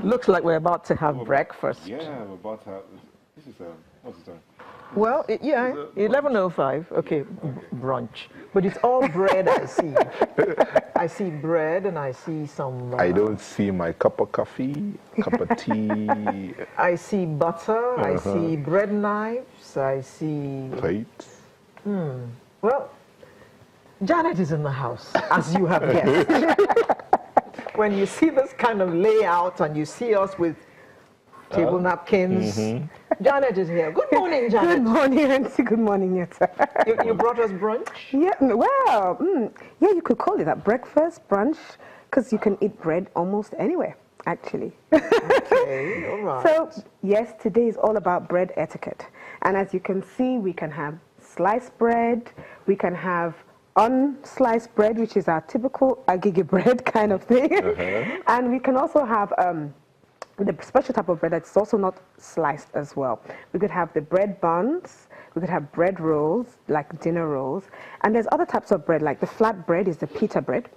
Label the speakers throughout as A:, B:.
A: Looks like we're about to have breakfast.
B: Yeah, we're about to have. This is what's the time?
A: Well, yeah, 11:05. Okay, brunch. But it's all bread I see. I see bread and I see some.
B: I don't see my cup of coffee, cup of tea.
A: I see butter. I see bread knives. I see
B: Plates.
A: Well, Janet is in the house, as you have guessed. When you see this kind of layout and you see us with table napkins, Janet is here. Good morning, Janet.
C: Good morning, Auntie. Good morning, Yetta.
A: You brought us brunch?
C: Yeah, well, yeah, you could call it that, breakfast, brunch, because you can eat bread almost anywhere, actually.
A: Okay, all right.
C: So, yes, today is all about bread etiquette. And as you can see, we can have sliced bread, we can have unsliced bread, which is our typical agege bread kind of thing. And we can also have the special type of bread that's also not sliced as well. We could have the bread buns, we could have bread rolls, like dinner rolls, and there's other types of bread, like the flat bread is the pita bread.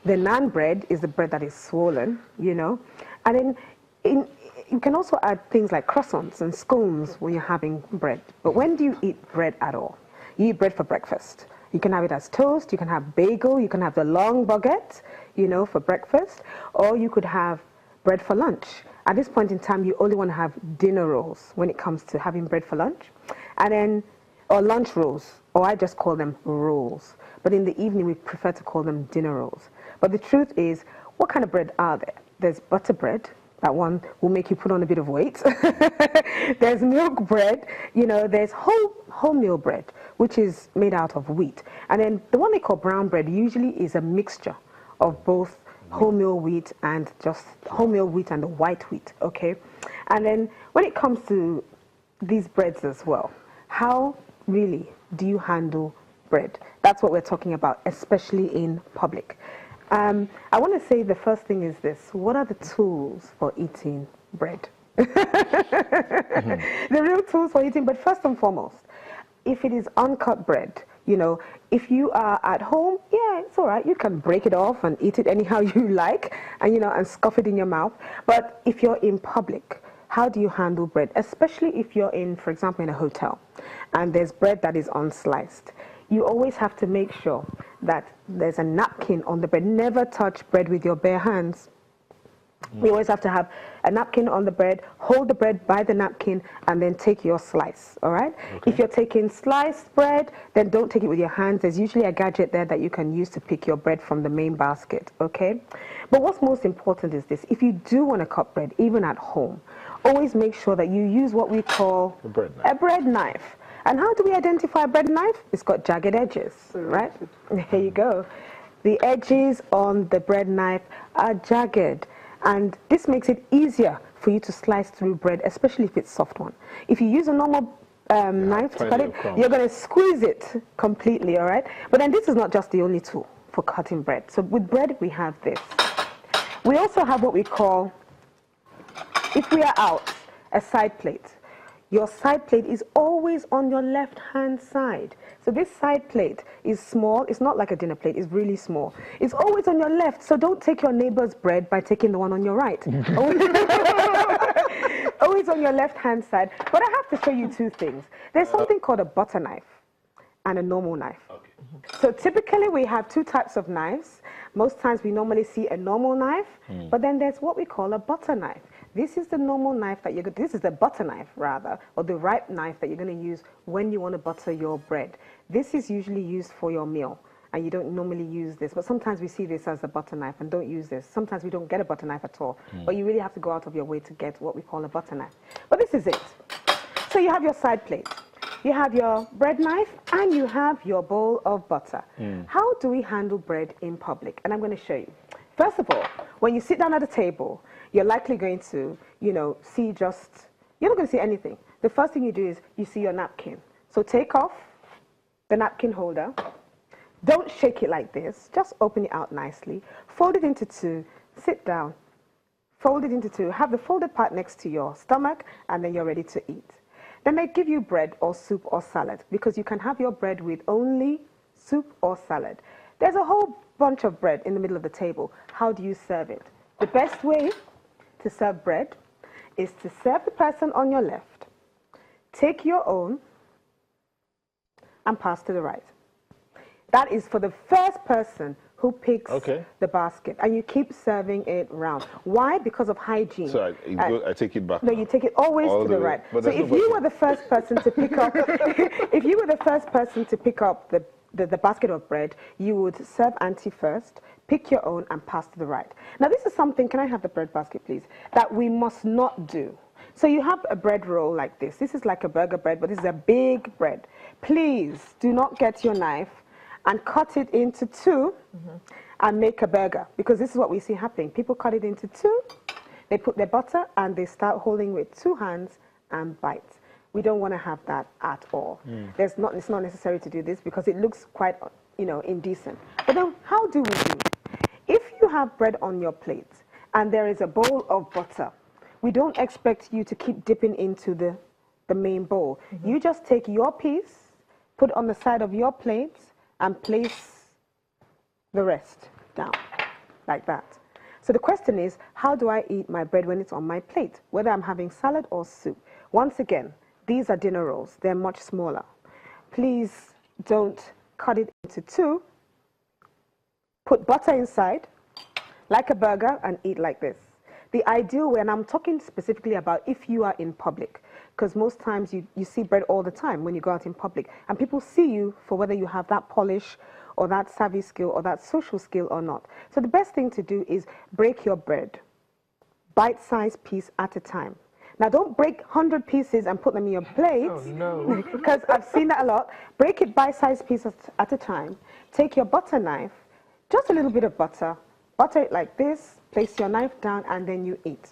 C: The naan bread is the bread that is swollen, you know. And then you can also add things like croissants and scones when you're having bread. But when do you eat bread at all? You eat bread for breakfast. You can have it as toast, you can have bagel, you can have the long baguette, you know, for breakfast, or you could have bread for lunch. At this point in time, you only want to have dinner rolls when it comes to having bread for lunch, and then, or lunch rolls, or I just call them rolls. But in the evening, we prefer to call them dinner rolls. But the truth is, what kind of bread are there? There's butter bread. That one will make you put on a bit of weight. There's milk bread, you know, there's wholemeal bread, which is made out of wheat. And then the one they call brown bread usually is a mixture of both wholemeal wheat and just wholemeal wheat and the white wheat, okay? And then when it comes to these breads as well, how really do you handle bread? That's what we're talking about, especially in public. I want to say the first thing is this. What are the tools for eating bread? The real tools for eating bread, first and foremost, if it is uncut bread, you know, if you are at home, yeah, it's all right. You can break it off and eat it anyhow you like and, you know, and scoff it in your mouth. But if you're in public, how do you handle bread? Especially if you're in, for example, in a hotel and there's bread that is unsliced. You always have to make sure that there's a napkin on the bread. Never touch bread with your bare hands. You always have to have a napkin on the bread, hold the bread by the napkin, and then take your slice, all right? Okay. If you're taking sliced bread, then don't take it with your hands. There's usually a gadget there that you can use to pick your bread from the main basket, okay? But what's most important is this. If you do want to cut bread, even at home, always make sure that you use what we call a bread knife. And how do we identify a bread knife? It's got jagged edges, right? There you go. The edges on the bread knife are jagged. And this makes it easier for you to slice through bread, especially if it's soft one. If you use a normal knife to cut it, you're going to squeeze it completely, all right? But then this is not just the only tool for cutting bread. So with bread, we have this. We also have what we call, if we are out, a side plate. Your side plate is always on your left-hand side. So this side plate is small. It's not like a dinner plate. It's really small. It's always on your left. So don't take your neighbor's bread by taking the one on your right. Always on your left-hand side. But I have to show you two things. There's something called a butter knife and a normal knife. Okay. So typically we have two types of knives. Most times we normally see a normal knife, but then there's what we call a butter knife. This is the normal knife that this is the butter knife rather, or the ripe knife that you're going to use when you want to butter your bread. This is usually used for your meal, and you don't normally use this, but sometimes we see this as a butter knife and don't use this. Sometimes we don't get a butter knife at all, but you really have to go out of your way to get what we call a butter knife. But this is it. So you have your side plate, you have your bread knife, and you have your bowl of butter. How do we handle bread in public? And I'm going to show you. First of all, when you sit down at a table, you're likely going to, you know, you're not going to see anything. The first thing you do is you see your napkin. So take off the napkin holder. Don't shake it like this. Just open it out nicely. Fold it into two. Sit down. Fold it into two. Have the folded part next to your stomach, and then you're ready to eat. Then they give you bread or soup or salad, because you can have your bread with only soup or salad. There's a whole bunch of bread in the middle of the table. How do you serve it? The best way to serve bread is to serve the person on your left, take your own, and pass to the right. That is for the first person who picks the basket, and you keep serving it round. Why? Because of hygiene.
B: So I take it back.
C: No,
B: now.
C: you take it always
B: All
C: to the
B: way.
C: right.
B: But
C: So if you were the first person to pick up, if you were the first person to pick up the basket of bread, you would serve auntie first, pick your own, and pass to the right. Now this is something, can I have the bread basket please, that we must not do. So you have a bread roll like this. This is like a burger bread, but this is a big bread. Please do not get your knife and cut it into two and make a burger, because this is what we see happening. People cut it into two, they put their butter, and they start holding with two hands and bite. We don't want to have that at all. It's not necessary to do this because it looks quite, indecent. But then how do we do it? If you have bread on your plate and there is a bowl of butter, we don't expect you to keep dipping into the main bowl. You just take your piece, put on the side of your plate, and place the rest down, like that. So the question is, how do I eat my bread when it's on my plate, whether I'm having salad or soup? Once again, these are dinner rolls. They're much smaller. Please don't cut it into two. Put butter inside, like a burger, and eat like this. The ideal way, and I'm talking specifically about if you are in public, because most times you see bread all the time when you go out in public, and people see you for whether you have that polish or that savvy skill or that social skill or not. So the best thing to do is break your bread, bite-sized piece at a time. Now don't break 100 pieces and put them in your plate.
A: Oh no.
C: Because I've seen that a lot. Break it bite-sized pieces at a time. Take your butter knife, just a little bit of butter it like this, place your knife down, and then you eat.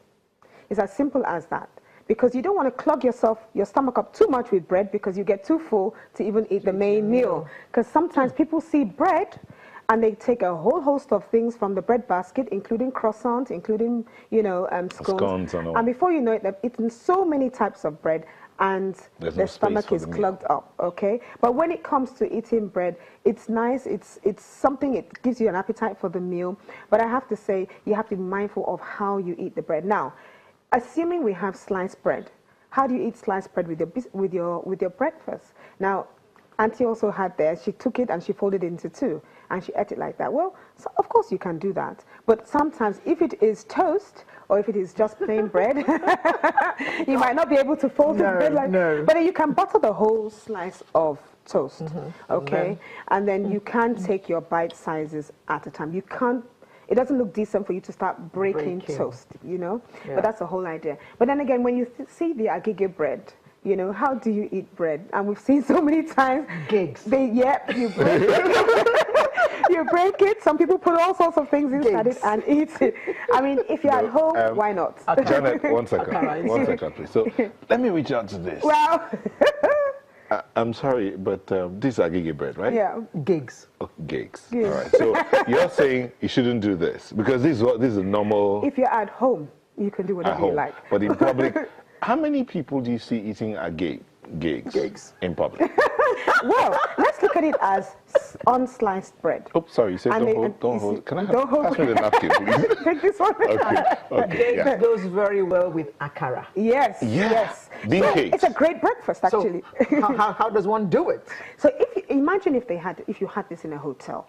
C: It's as simple as that. Because you don't want to clog your stomach up too much with bread, because you get too full to even eat the main meal. Because sometimes people see bread and they take a whole host of things from the bread basket, including croissants, including, scones.
B: And all.
C: And before you know it, they've eaten so many types of bread, and their stomach is clogged up, okay? But when it comes to eating bread, it's nice, it's something, it gives you an appetite for the meal. But I have to say, you have to be mindful of how you eat the bread. Now, assuming we have sliced bread, how do you eat sliced bread with your breakfast? Now, Auntie also had there, she took it and she folded it into two, and she ate it like that. Well, so of course you can do that. But sometimes if it is toast, or if it is just plain bread, you might not be able to fold the bread like that. But you can butter the whole slice of toast, okay? And then you can take your bite sizes at a time. You can't, it doesn't look decent for you to start breaking toast, But that's the whole idea. But then again, when you see the agege bread, how do you eat bread? And we've seen so many times.
A: Gigs.
C: You break it. You break it. Some people put all sorts of things inside it and eat it. I mean, if you're at home, why not?
B: Janet, one second, please. So let me reach out to this.
C: Well,
B: I'm sorry, but this is agege bread, right?
C: yeah.
A: Gigs.
B: Oh, gigs. All right. So you're saying you shouldn't do this because this is a normal.
C: If you're at home, you can do whatever you like.
B: But in public, how many people do you see eating gigs in public?
C: Well, let's look at it as unsliced bread.
B: Oh, sorry, you said don't hold. Can I pass me the napkin, please?
C: Take this one.
B: Okay.
A: Gigs goes very well with akara.
C: Yes.
B: Bean cakes.
C: It's a great breakfast, actually.
A: So how does one do it?
C: So imagine if you had this in a hotel.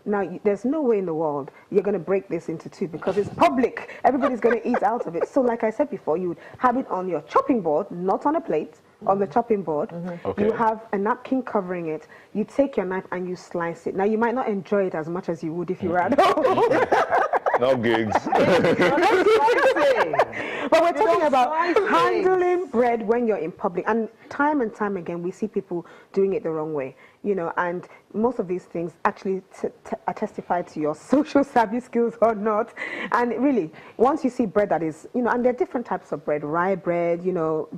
C: Now, there's no way in the world you're going to break this into two because it's public. Everybody's going to eat out of it. So like I said before, you would have it on your chopping board, not on a plate, on the chopping board.
B: Okay.
C: You have a napkin covering it. You take your knife and you slice it. Now, you might not enjoy it as much as you would if you were at home.
B: No gigs.
C: But we're talking about handling bread when you're in public. And time again, we see people doing it the wrong way. And most of these things actually testify to your social savvy skills or not. And really, once you see bread that is, and there are different types of bread, rye bread,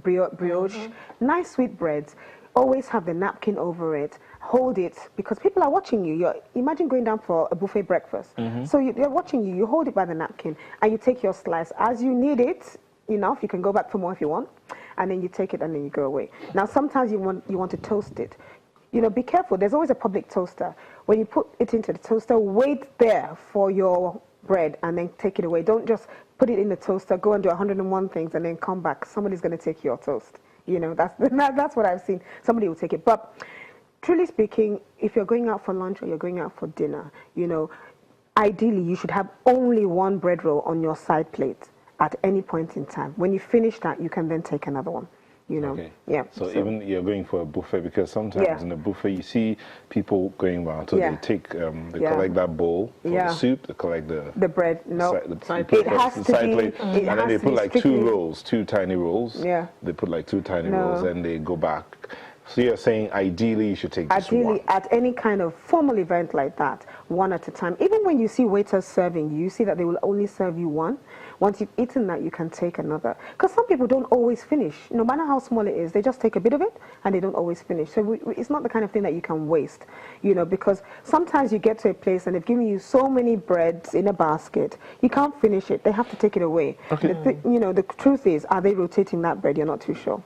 C: brioche, nice sweet breads, always have the napkin over it, hold it, because people are watching you. Imagine going down for a buffet breakfast. So they're watching you, you hold it by the napkin, and you take your slice as you need it, enough, you can go back for more if you want, and then you take it and then you go away. Now, sometimes you want to toast it. Be careful. There's always a public toaster. When you put it into the toaster, wait there for your bread and then take it away. Don't just put it in the toaster, go and do 101 things and then come back. Somebody's going to take your toast. You know, that's what I've seen. Somebody will take it. But truly speaking, if you're going out for lunch or you're going out for dinner, you know, ideally you should have only one bread roll on your side plate at any point in time. When you finish that, you can then take another one. You know,
B: okay.
C: Yeah.
B: So even you're going for a buffet, because sometimes in a buffet you see people going around, so they take, they collect that bowl for the soup, they collect the
C: bread. No,
B: side
C: it has to
B: side
C: be,
B: plate, and then they put like two tiny rolls.
C: Yeah.
B: They put like two tiny rolls, and they go back. So you're saying ideally you should take just one.
C: Ideally, at any kind of formal event like that, one at a time. Even when you see waiters serving you, you see that they will only serve you one. Once you've eaten that, you can take another. Because some people don't always finish. No matter how small it is, they just take a bit of it and they don't always finish. So it's not the kind of thing that you can waste, you know, because sometimes you get to a place and they've given you so many breads in a basket, you can't finish it. They have to take it away.
B: Okay.
C: You know, the truth is, are they rotating that bread? You're not too sure.